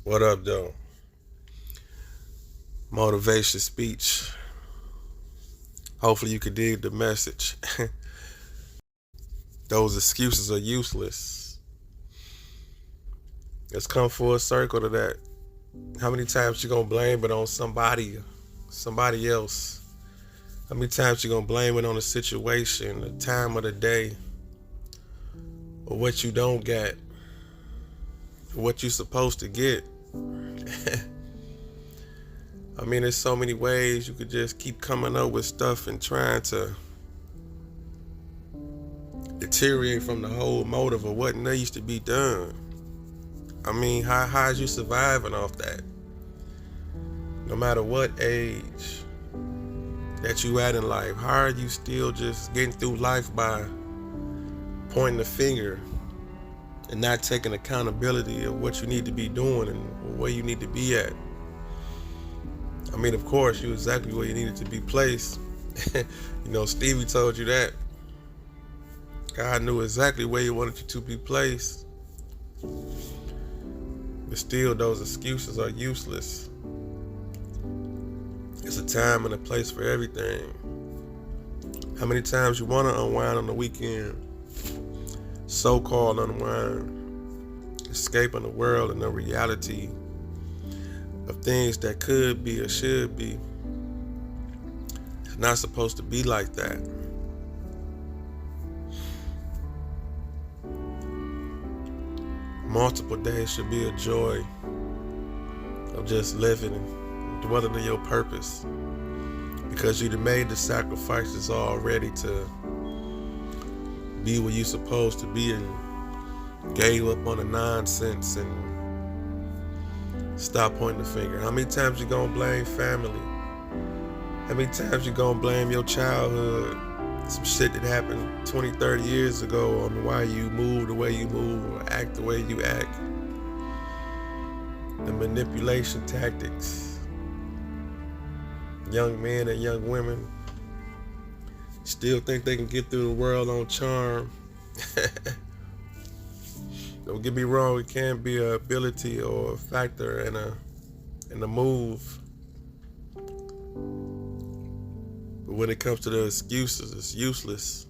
What up, though? Motivation speech. Hopefully, you could dig the message. Those excuses are useless. Let's come full circle to that. How many times you gonna blame it on somebody else? How many times you gonna blame it on the situation, the time of the day, or what you don't get, or what you supposed to get? I mean, there's so many ways you could just keep coming up with stuff and trying to deteriorate from the whole motive of what needs to be done. I mean, how's you surviving off that? No matter what age that you at in life, how are you still just getting through life by pointing the finger and not taking accountability of what you need to be doing and where you need to be at? I mean, of course, you're exactly where you needed to be placed. Stevie told you that. God knew exactly where he wanted you to be placed. But still, those excuses are useless. It's a time and a place for everything. How many times you want to unwind on the weekend? So-called unwind. Escaping the world and the reality of things that could be or should be. It's not supposed to be like that. Multiple days should be a joy of just living and dwelling in your purpose, because you've made the sacrifices already to be where you're supposed to be and gave up on the nonsense and stop pointing the finger. How many times you gonna blame family? How many times you gonna blame your childhood? Some shit that happened 20, 30 years ago on why you move the way you move or act the way you act. The manipulation tactics. Young men and young women still think they can get through the world on charm. Don't get me wrong, it can be an ability or a factor and a move. But when it comes to the excuses, it's useless.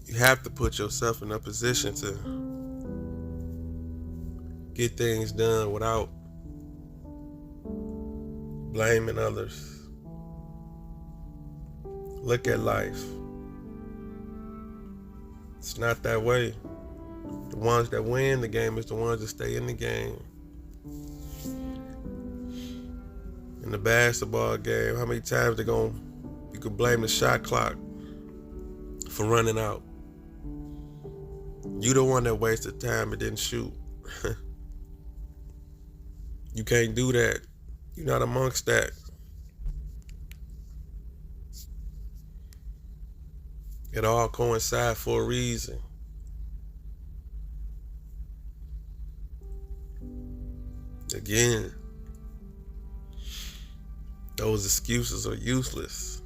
You have to put yourself in a position to get things done without blaming others. Look at life. It's not that way. The ones that win the game is the ones that stay in the game. In the basketball game, how many times you can blame the shot clock for running out? You the one that wasted time and didn't shoot. You can't do that. You're not amongst that. It all coincides for a reason. Again, those excuses are useless.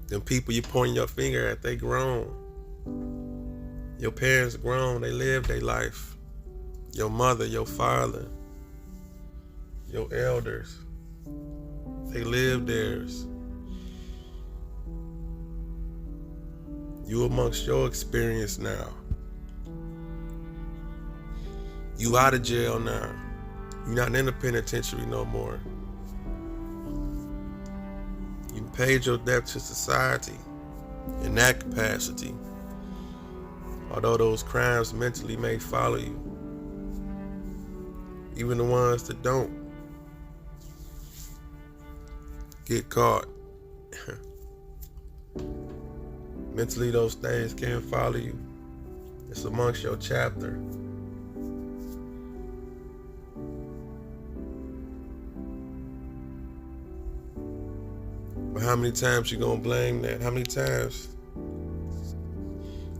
Them people you pointing your finger at, they grown. Your parents grown, they live their life. Your mother, your father, your elders, they live theirs. You amongst your experience now. You out of jail now. You're not in the penitentiary no more. You paid your debt to society in that capacity. Although those crimes mentally may follow you. Even the ones that don't get caught. Mentally, those things can't follow you. It's amongst your chapter. But how many times you gonna blame that? How many times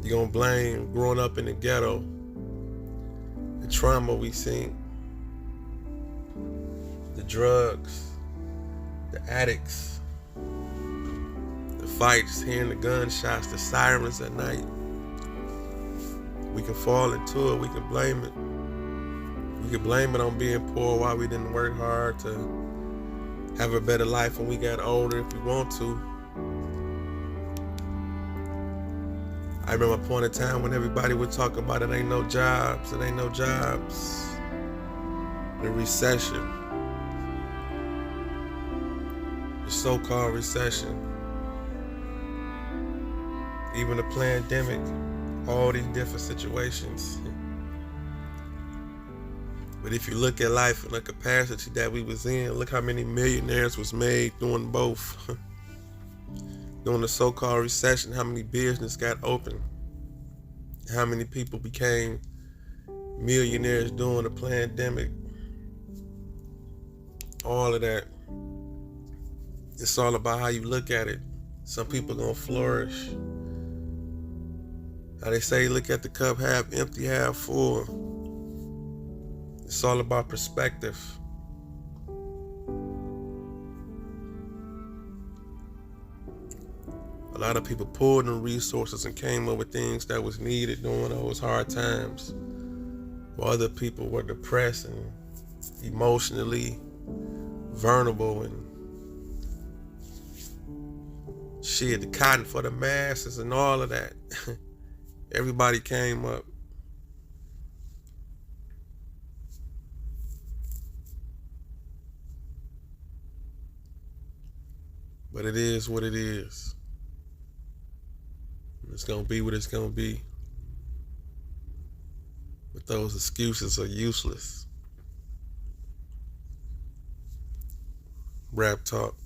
you gonna blame growing up in the ghetto, the trauma we seen, the drugs, the addicts, the fights, hearing the gunshots, the sirens at night, We can fall into it. We can blame it. We can blame it on being poor, why we didn't work hard to have a better life when we got older if we want to. I remember a point in time when everybody would talk about it ain't no jobs, it ain't no jobs. The recession, the so-called recession, even the pandemic, all these different situations. But if you look at life in the capacity that we was in, look how many millionaires was made doing both. During the so-called recession, how many businesses got open? How many people became millionaires during the pandemic? All of that. It's all about how you look at it. Some people gonna flourish. How they say, look at the cup half empty, half full. It's all about perspective. A lot of people pulled in resources and came up with things that was needed during those hard times. While other people were depressed and emotionally vulnerable and shit, the cotton for the masses and all of that. Everybody came up. But it is what it is. It's gonna be what it's gonna be. But those excuses are useless. Rap talk.